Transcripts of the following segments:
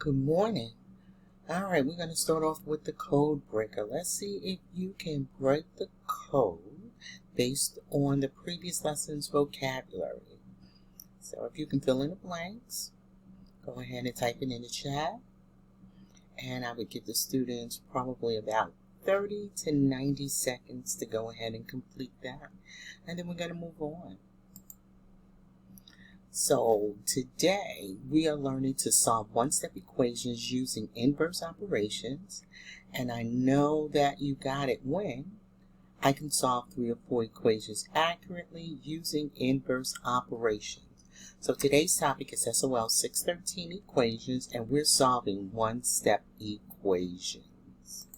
Good morning. All right, we're going to start off with the code breaker. Let's see if you can break the code based on the previous lesson's vocabulary. So if you can fill in the blanks, go ahead and type it in the chat. And I would give the students probably about 30 to 90 seconds to go ahead and complete that. And then we're going to move on. So today we are learning to solve one-step equations using inverse operations, and I know that you got it when I can solve 3 or 4 equations accurately using inverse operations. So today's topic is SOL 613 equations, and we're solving one-step equations.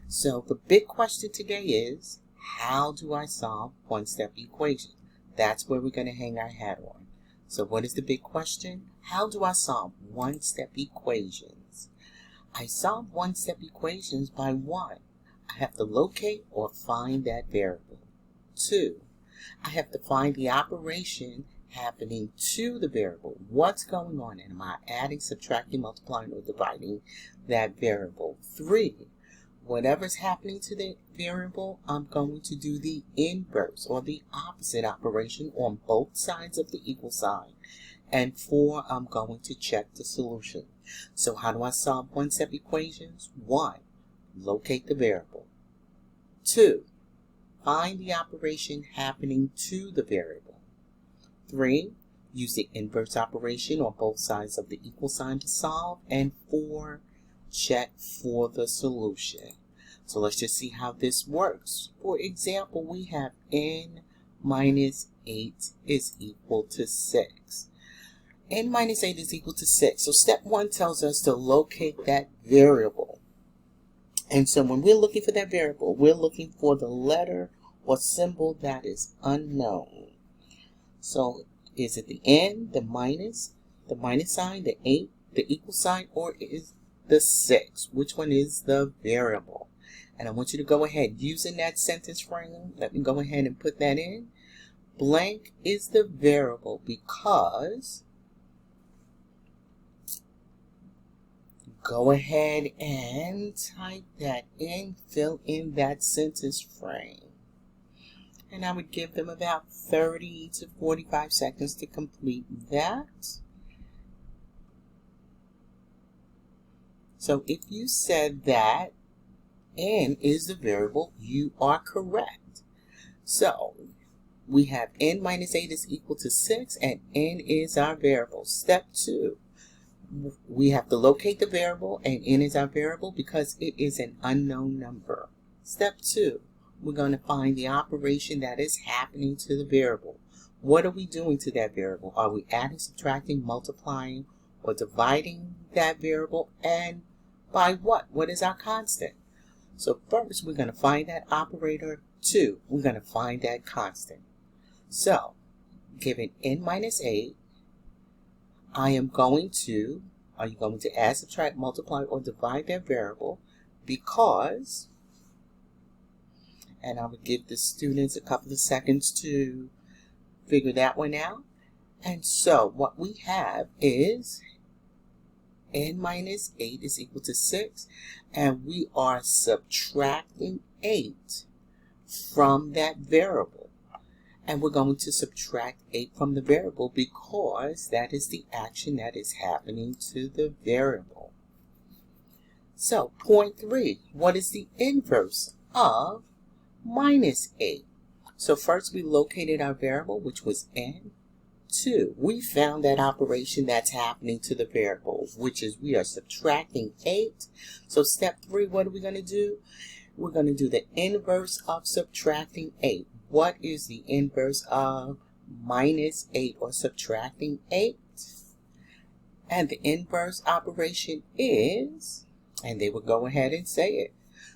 So the big question today is, how do I solve one-step equations? That's where we're going to hang our hat on. So what is the big question? How do I solve one-step equations? I solve one-step equations by 1, I have to locate or find that variable. 2, I have to find the operation happening to the variable. What's going on? Am I adding, subtracting, multiplying, or dividing that variable? 3, whatever's happening to the variable, I'm going to do the inverse or the opposite operation on both sides of the equal sign. And 4, I'm going to check the solution. So how do I solve one-step equations? 1, locate the variable. 2, find the operation happening to the variable. 3, use the inverse operation on both sides of the equal sign to solve. And 4, check for the solution. So let's just see how this works. For example, we have n minus 8 is equal to 6. N minus 8 is equal to 6. So step 1 tells us to locate that variable. And so when we're looking for that variable, we're looking for the letter or symbol that is unknown. So is it the n, the minus sign, the 8, the equal sign, or is the 6? Which one is the variable? And I want you to go ahead using that sentence frame. Let me go ahead and put that in. Blank is the variable because, go ahead and type that in, fill in that sentence frame. And I would give them about 30 to 45 seconds to complete that. So if you said that n is the variable, you are correct. So we have n minus 8 is equal to 6, and n is our variable. Step 2, we have to locate the variable, and n is our variable because it is an unknown number. Step 2, we're going to find the operation that is happening to the variable. What are we doing to that variable? Are we adding, subtracting, multiplying, or dividing that variable? And by what? What is our constant? So first, we're going to find that operator. 2, we're going to find that constant. So, given n minus 8, are you going to add, subtract, multiply, or divide that variable? Because, and I would give the students a couple of seconds to figure that one out. And so, what we have is n minus 8 is equal to 6, and we are subtracting 8 from that variable. And we're going to subtract 8 from the variable because that is the action that is happening to the variable. So, point 3, what is the inverse of minus 8? So first we located our variable, which was n. 2, we found that operation that's happening to the variable, which is we are subtracting 8. So step 3, what are we going to do? We're going to do the inverse of subtracting 8. What is the inverse of minus 8 or subtracting 8? And the inverse operation is, and they will go ahead and say it.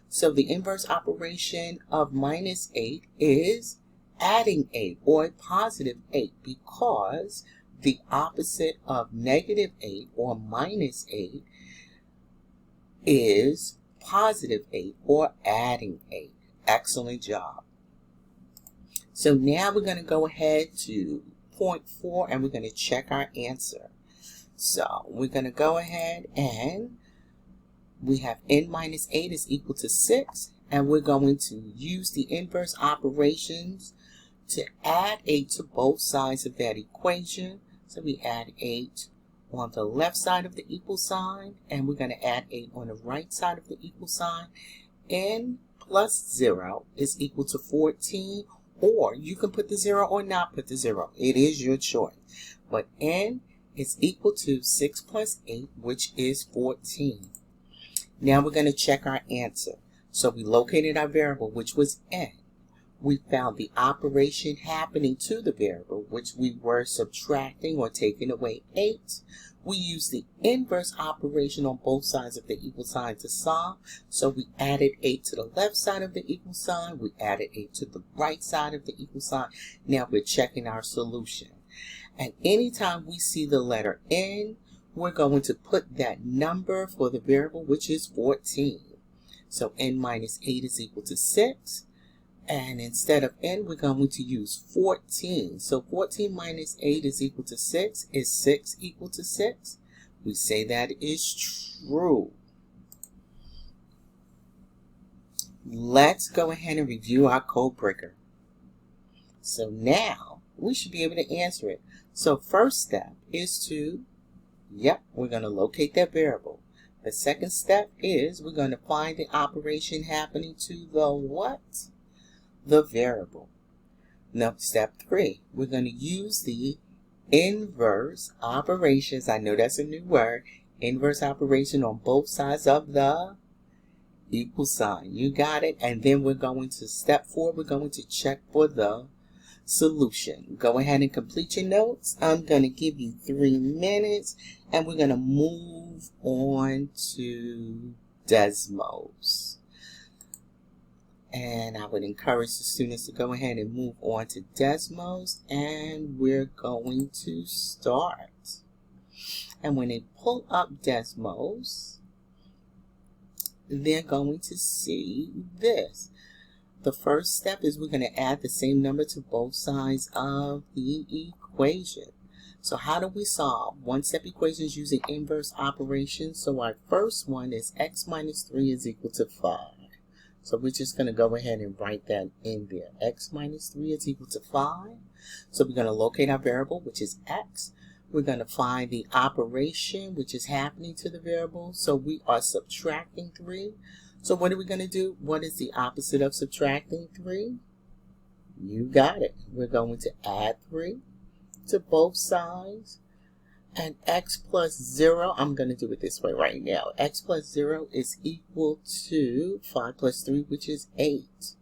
So the inverse operation of minus 8 is adding 8 or a positive 8, because the opposite of negative 8 or minus 8 is positive 8 or adding 8. Excellent job. So now we're going to go ahead to point 4 and we're going to check our answer. So we're going to go ahead and we have n minus 8 is equal to 6. And we're going to use the inverse operations to add 8 to both sides of that equation. So we add 8 on the left side of the equal sign, and we're going to add 8 on the right side of the equal sign. N plus 0 is equal to 14, or you can put the 0 or not put the 0. It is your choice. But n is equal to 6 plus 8, which is 14. Now we're going to check our answer. So we located our variable, which was n. We found the operation happening to the variable, which we were subtracting or taking away 8. We used the inverse operation on both sides of the equal sign to solve. So we added 8 to the left side of the equal sign. We added 8 to the right side of the equal sign. Now we're checking our solution. And anytime we see the letter n, we're going to put that number for the variable, which is 14. So n minus 8 is equal to 6. And instead of n, we're going to use 14. So 14 minus 8 is equal to 6. Is 6 equal to 6? We say that is true. Let's go ahead and review our code breaker. So now we should be able to answer it. So first step is to, we're going to locate that variable. The second step is we're going to find the operation happening to the what? The variable. Now, step 3, we're going to use the inverse operations. I know that's a new word. Inverse operation on both sides of the equal sign. You got it. And then we're going to step 4, we're going to check for the solution. Go ahead and complete your notes. I'm going to give you 3 minutes and we're going to move on to Desmos. And I would encourage the students to go ahead and move on to Desmos, and we're going to start. And when they pull up Desmos, they're going to see this. The first step is we're going to add the same number to both sides of the equation. So how do we solve one-step equations using inverse operations? So our first one is x minus 3 is equal to 5. So we're just going to go ahead and write that in there. X minus 3 is equal to 5. So we're going to locate our variable, which is x. We're going to find the operation, which is happening to the variable. So we are subtracting 3. So what are we going to do? What is the opposite of subtracting 3? You got it. We're going to add 3 to both sides. And x plus 0, I'm going to do it this way right now. X plus 0 is equal to 5 plus 3, which is 8.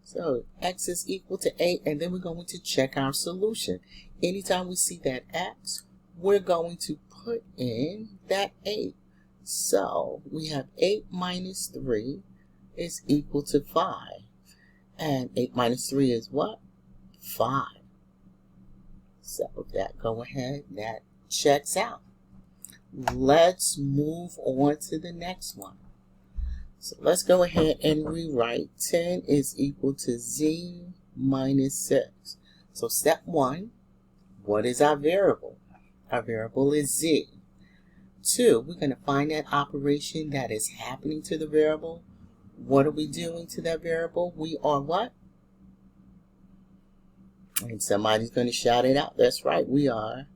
So x is equal to 8, and then we're going to check our solution. Anytime we see that x, we're going to put in that 8. So we have 8 minus 3 is equal to 5. And 8 minus 3 is what? 5. So that go ahead, that checks out. Let's move on to the next one. So let's go ahead and rewrite 10 is equal to z minus 6. So step 1, what is our variable? Our variable is z. 2, we're going to find that operation that is happening to the variable. What are we doing to that variable? We are what? And somebody's going to shout it out. That's right. We are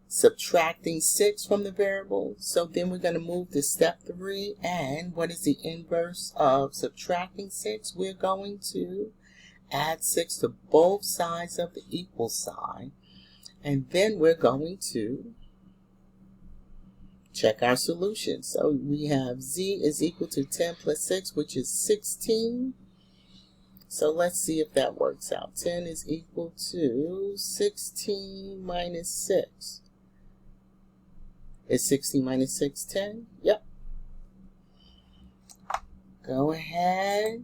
subtracting 6 from the variable. So then we're going to move to step 3. And what is the inverse of subtracting 6? We're going to add 6 to both sides of the equal sign. And then we're going to check our solution. So we have z is equal to 10 plus 6, which is 16. So let's see if that works out. 10 is equal to 16 minus 6. Is 16 minus 6 10? Yep. Go ahead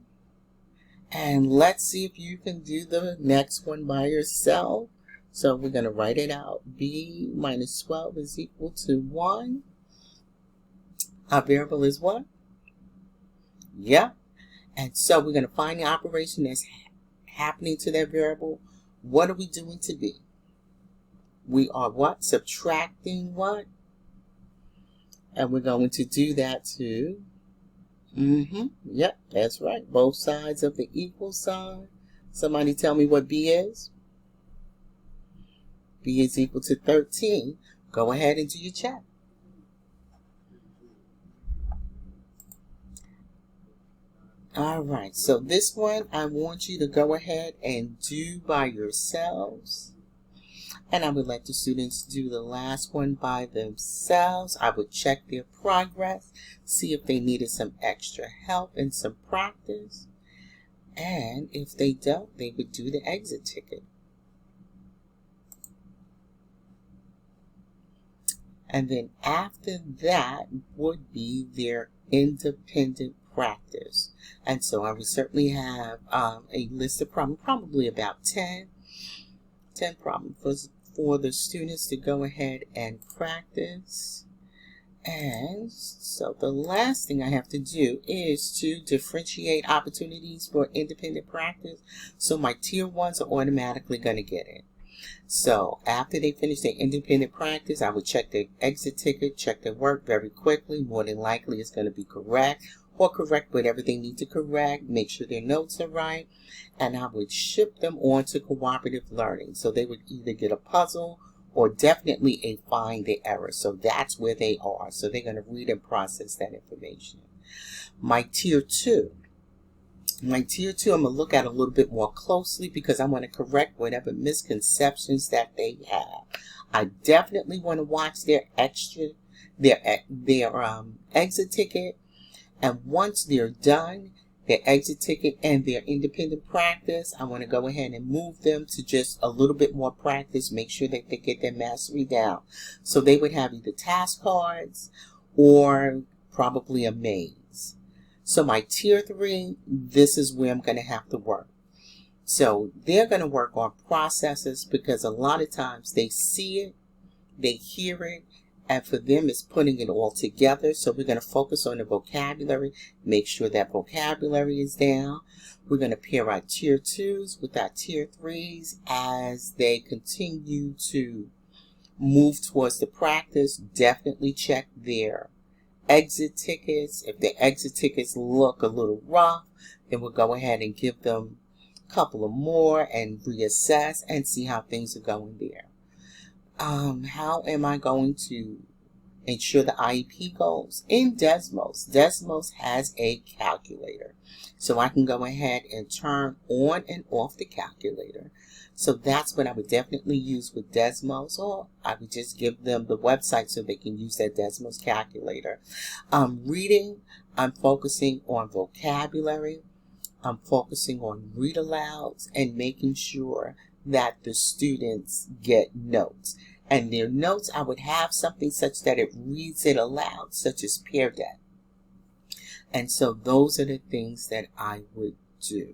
and let's see if you can do the next one by yourself. So we're going to write it out. B minus 12 is equal to 1. Our variable is what? Yep. And so we're going to find the operation that's happening to that variable. What are we doing to B? We are what? Subtracting what? And we're going to do that to, yep, that's right. Both sides of the equal sign. Somebody tell me what B is. B is equal to 13. Go ahead and do your check. All right, so this one I want you to go ahead and do by yourselves. And I would let the students do the last one by themselves. I would check their progress, see if they needed some extra help and some practice. And if they don't, they would do the exit ticket. And then after that would be their independent practice. And so I would certainly have a list of problems, probably about 10 problems for the students to go ahead and practice. And so the last thing I have to do is to differentiate opportunities for independent practice. So my tier 1s are automatically going to get it. So after they finish their independent practice, I would check their exit ticket, check their work very quickly. More than likely it's going to be correct, or correct whatever they need to correct, make sure their notes are right, and I would ship them on to cooperative learning. So they would either get a puzzle or definitely a find the error. So that's where they are. So they're going to read and process that information. My tier 2, I'm going to look at a little bit more closely because I want to correct whatever misconceptions that they have. I definitely want to watch their exit ticket. And once they're done, their exit ticket and their independent practice, I want to go ahead and move them to just a little bit more practice, make sure that they get their mastery down. So they would have either task cards or probably a maze. So my tier 3, this is where I'm going to have to work. So they're going to work on processes because a lot of times they see it, they hear it, and for them it's putting it all together. So we're going to focus on the vocabulary, make sure that vocabulary is down. We're going to pair our tier 2s with our tier 3s as they continue to move towards the practice. Definitely check their exit tickets. If the exit tickets look a little rough, then we'll go ahead and give them a couple of more and reassess and see how things are going there. How am I going to ensure the IEP goals? In Desmos. Desmos has a calculator. So I can go ahead and turn on and off the calculator. So that's what I would definitely use with Desmos, or I would just give them the website so they can use that Desmos calculator. Reading, I'm focusing on vocabulary. I'm focusing on read alouds and making sure that the students get notes. And their notes, I would have something such that it reads it aloud, such as Peer Deck. And so those are the things that I would do.